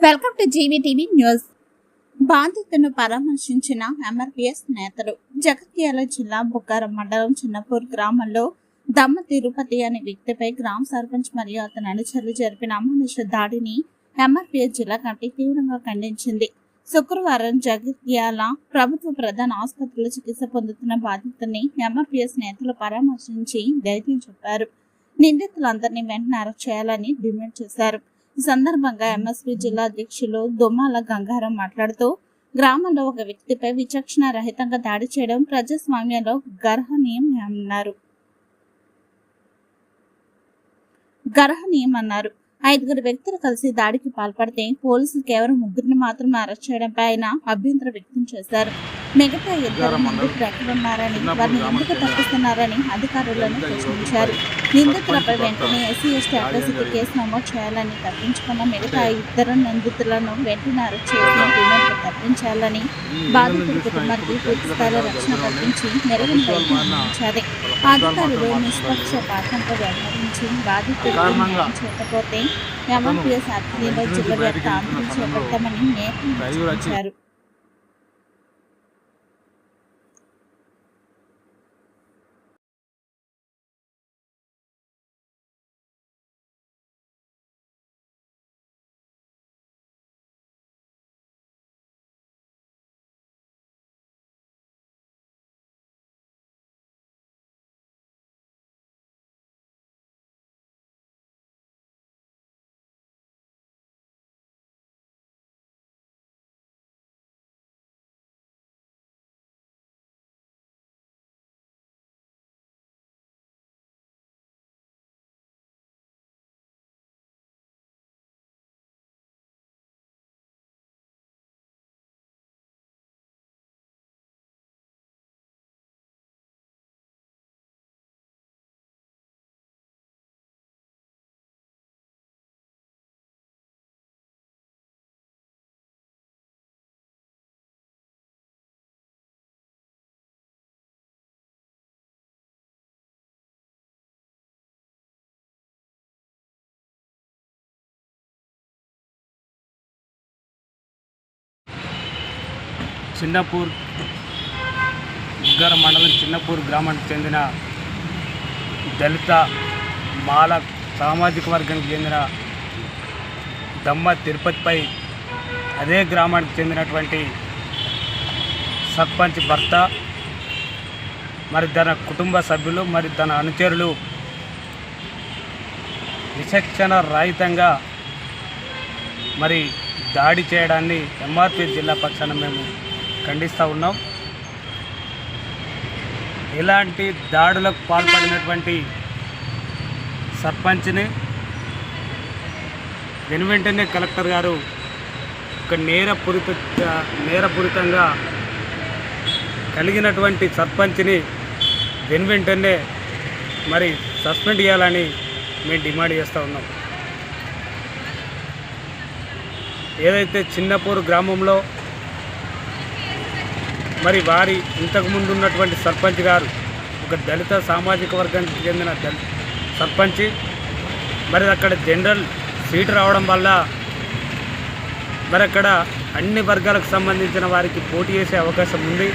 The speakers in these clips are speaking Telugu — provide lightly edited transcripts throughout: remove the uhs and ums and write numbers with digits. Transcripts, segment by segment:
Welcome to జీవీటీవీ news. బాధితులను పరామర్శించిన ఎంఆర్పీఎస్ నేతలు. జగిత్యాల జిల్లా బుగ్గారం మండలం చిన్నపూర్ గ్రామంలో దమ్మ తిరుపతి అనే వ్యక్తిపై గ్రామ సర్పంచ్ మరియు అతని అనుచరులు జరిపిన అమానుష దాడిని ఎంఆర్పీఎస్ జిల్లా కమిటీ తీవ్రంగా ఖండించింది. శుక్రవారం జగిత్యాల ప్రభుత్వ ప్రధాన ఆసుపత్రిలో చికిత్స పొందుతున్న బాధితుల్ని ఎంఆర్పీఎస్ నేతలు పరామర్శించి ధైర్యం చెప్పారు. నిందితులందరినీ వెంటనే అరెస్ట్ చేయాలని డిమాండ్ చేశారు. ఈ సందర్భంగా ఎంఎస్పీ జిల్లా అధ్యక్షులు దుమ్మాల గంగారం మాట్లాడుతూ, గ్రామంలో ఒక వ్యక్తిపై విచక్షణ రహితంగా దాడి చేయడం ప్రజాస్వామ్యంలో గర్హనీయమన్నారు. 5 వ్యక్తులు కలిసి దాడికి పాల్పడితే పోలీసులు కేవలం 3 మాత్రమే అరెస్ట్ చేయడంపై ఆయన అభ్యంతరం వ్యక్తం చేశారు. మిగతా 2 నిందితులు ఎక్కడున్నారని, వారిని ఎందుకు తప్పిస్తున్నారని అధికారులను ప్రశ్నించారు. నిందితులపై వెంటనే SC/ST అట్రాసిటీ కేసు నమోదు చేయాలని, తప్పించుకున్న మిగతా 2 నిందితులను వెంటనే అరెస్ట్ చేసి రిమాండ్కు తప్పించాలని, బాధితుల కుటుంబానికి పూర్తిస్థాయిలో రక్షణ కల్పించి మెరుగైన వైద్యం అందించాలి. అధికారులు నిష్పక్షపాతంతో వ్యవహరించి బాధితులకు న్యాయం చేయకపోతే ఎంఆర్పీఎస్ ఆధ్వర్యంలో జిల్లా వ్యాప్త ఆందోళన చేపడతామని నేతలు హెచ్చరించారు. చిన్నపూర్ బుగ్గారం మండలం చిన్నపూర్ గ్రామానికి చెందిన దళిత మాల సామాజిక వర్గానికి చెందిన దమ్మ తిరుపతిపై అదే గ్రామానికి చెందినటువంటి సర్పంచ్ భర్త మరి తన కుటుంబ సభ్యులు మరి తన అనుచరులు విచక్షణ రహితంగా మరి దాడి చేయడాన్ని ఎంఆర్పీ జిల్లా పక్షాన మేము ఖండిస్తూ ఉన్నాం. ఇలాంటి దాడులకు పాల్పడినటువంటి సర్పంచ్ని వెనువెంటనే కలెక్టర్ గారు ఒక నేరపూరితంగా కలిగినటువంటి సర్పంచ్ని వెనువెంటనే మరి సస్పెండ్ చేయాలని మేము డిమాండ్ చేస్తూ ఉన్నాం. ఏదైతే చిన్నపూర్ గ్రామంలో మరి వారి ఇంతకుముందు ఉన్నటువంటి సర్పంచ్ గారు ఒక దళిత సామాజిక వర్గానికి చెందిన సర్పంచ్, మరి అక్కడ జనరల్ సీటు రావడం వల్ల మరి అక్కడ అన్ని వర్గాలకు సంబంధించిన వారికి పోటీ చేసే అవకాశం ఉంది.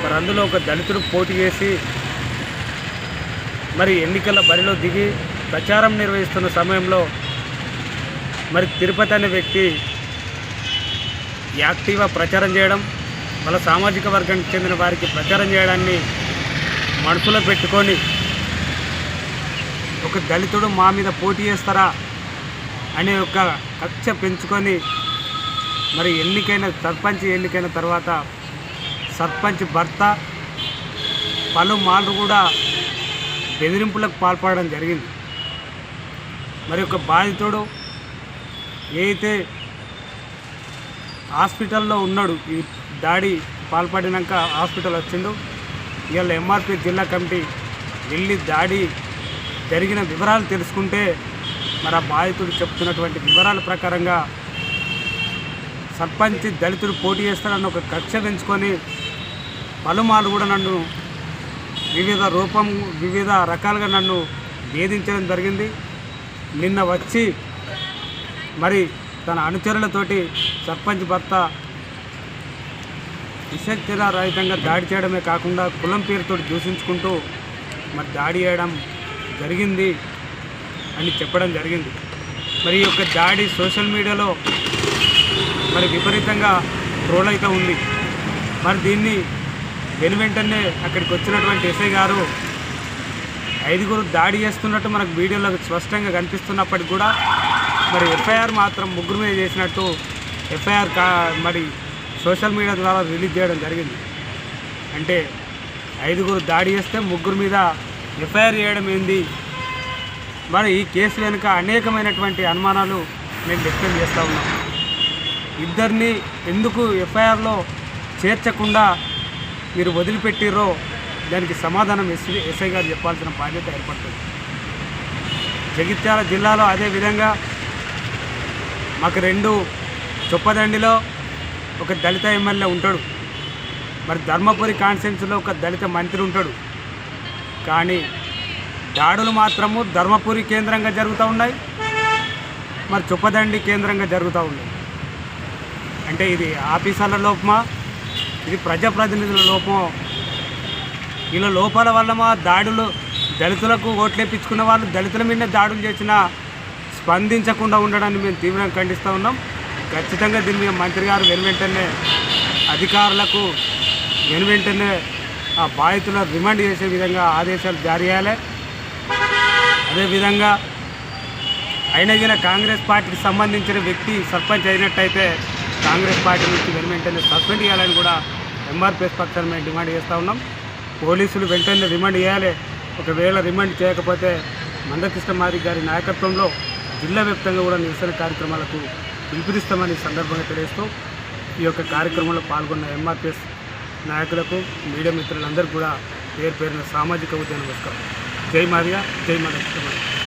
మరి అందులో ఒక దళితుడు పోటీ చేసి మరి ఎన్నికల బరిలో దిగి ప్రచారం నిర్వహిస్తున్న సమయంలో మరి తిరుపతి అనే వ్యక్తి యాక్టివ్గా ప్రచారం చేయడం, వాళ్ళ సామాజిక వర్గానికి చెందిన వారికి ప్రచారం చేయడాన్ని మనసులో పెట్టుకొని ఒక దళితుడు మా మీద పోటీ చేస్తారా అనే ఒక కక్ష పెంచుకొని మరి సర్పంచ్ ఎన్నికైన తర్వాత సర్పంచ్ భర్త పలుమార్లు కూడా బెదిరింపులకు పాల్పడడం జరిగింది. మరి ఒక బాధితుడు ఏదైతే హాస్పిటల్లో ఉన్నాడు, ఈ దాడి పాల్పడినాక హాస్పిటల్ వచ్చిండు. ఇవాళ ఎంఆర్పీ జిల్లా కమిటీ వెళ్ళి దాడి జరిగిన వివరాలు తెలుసుకుంటే మరి ఆ బాధితుడు చెప్తున్నటువంటి వివరాల ప్రకారంగా సర్పంచ్ దళితుడు పోటీ చేస్తాడన్న ఒక కక్ష పెంచుకొని పలుమార్లు కూడా నన్ను వివిధ రకాలుగా నన్ను వేధించడం జరిగింది. నిన్న వచ్చి మరి తన అనుచరులతోటి సర్పంచ్ భర్త విచక్షణారహితంగా దాడి చేయడమే కాకుండా కులం పేరుతో దూషించుకుంటూ మరి దాడి చేయడం జరిగింది అని చెప్పడం జరిగింది. మరి ఈ యొక్క దాడి సోషల్ మీడియాలో మరి విపరీతంగా ట్రోల్ అయితే ఉంది. మరి దీన్ని వెనువెంటనే అక్కడికి వచ్చినటువంటి ఎస్ఐ గారు 5 దాడి చేస్తున్నట్టు మనకు వీడియోలో స్పష్టంగా కనిపిస్తున్నప్పటికి కూడా మరి ఎఫ్ఐఆర్ మాత్రం 3 మీద చేసినట్టు ఎఫ్ఐఆర్ మరి సోషల్ మీడియా ద్వారా రిలీజ్ చేయడం జరిగింది. అంటే 5 దాడి చేస్తే 3 మీద ఎఫ్ఐఆర్ చేయడం ఏంది? మరి ఈ కేసు వెనుక అనేకమైనటువంటి అనుమానాలు మేము వ్యక్తం చేస్తూ ఉన్నాం. ఇద్దరిని ఎందుకు ఎఫ్ఐఆర్లో చేర్చకుండా మీరు వదిలిపెట్టిర్రో దానికి సమాధానం ఎస్ఐ గారు చెప్పాల్సిన బాధ్యత ఏర్పడుతుంది. జగిత్యాల జిల్లాలో అదేవిధంగా మాకు 2 చొప్పదండిలో ఒక దళిత ఎమ్మెల్యే ఉంటాడు. మరి ధర్మపురి కాన్స్టిట్యున్సీలో ఒక దళిత మంత్రి ఉంటాడు. కానీ దాడులు మాత్రము ధర్మపురి కేంద్రంగా జరుగుతూ ఉన్నాయి, మరి చొప్పదండి కేంద్రంగా జరుగుతూ ఉన్నాయి. అంటే ఇది ఆఫీసర్ల లోపమా, ఇది ప్రజాప్రతినిధుల లోపమో? ఇలా లోపాల వల్ల మా దాడులు దళితులకు ఓట్లేపించుకున్న వాళ్ళు దళితుల మీద దాడులు చేసినా స్పందించకుండా ఉండడాన్ని మేము తీవ్రంగా ఖండిస్తూ ఉన్నాం. ఖచ్చితంగా దీని మీద మంత్రి గారు వెనువెంటనే అధికారులకు వెనువెంటనే ఆ బాధితులను రిమాండ్ చేసే విధంగా ఆదేశాలు జారీ చేయాలి. అదేవిధంగా అయినగిన కాంగ్రెస్ పార్టీకి సంబంధించిన వ్యక్తి సర్పంచ్ అయినట్టయితే కాంగ్రెస్ పార్టీ నుంచి వెంటనే సస్పెండ్ చేయాలని కూడా ఎంఆర్పీఎస్ పక్షాన్ని మేము డిమాండ్ చేస్తూ ఉన్నాం. పోలీసులు వెంటనే రిమాండ్ చేయాలి. ఒకవేళ రిమాండ్ చేయకపోతే మందకృష్ణ మాదిగ గారి నాయకత్వంలో జిల్లా వ్యాప్తంగా కూడా నిరసన కార్యక్రమాలకు పిలుపునిస్తామని సందర్భంగా తెలియజేస్తూ ఈ యొక్క కార్యక్రమంలో పాల్గొన్న ఎంఆర్పీఎస్ నాయకులకు మీడియా మిత్రులందరూ కూడా పేరు పేరున సామాజిక ఉద్యమ నమస్కారం. జై మాదిగ, జై మందకృష్ణ మాదిగ.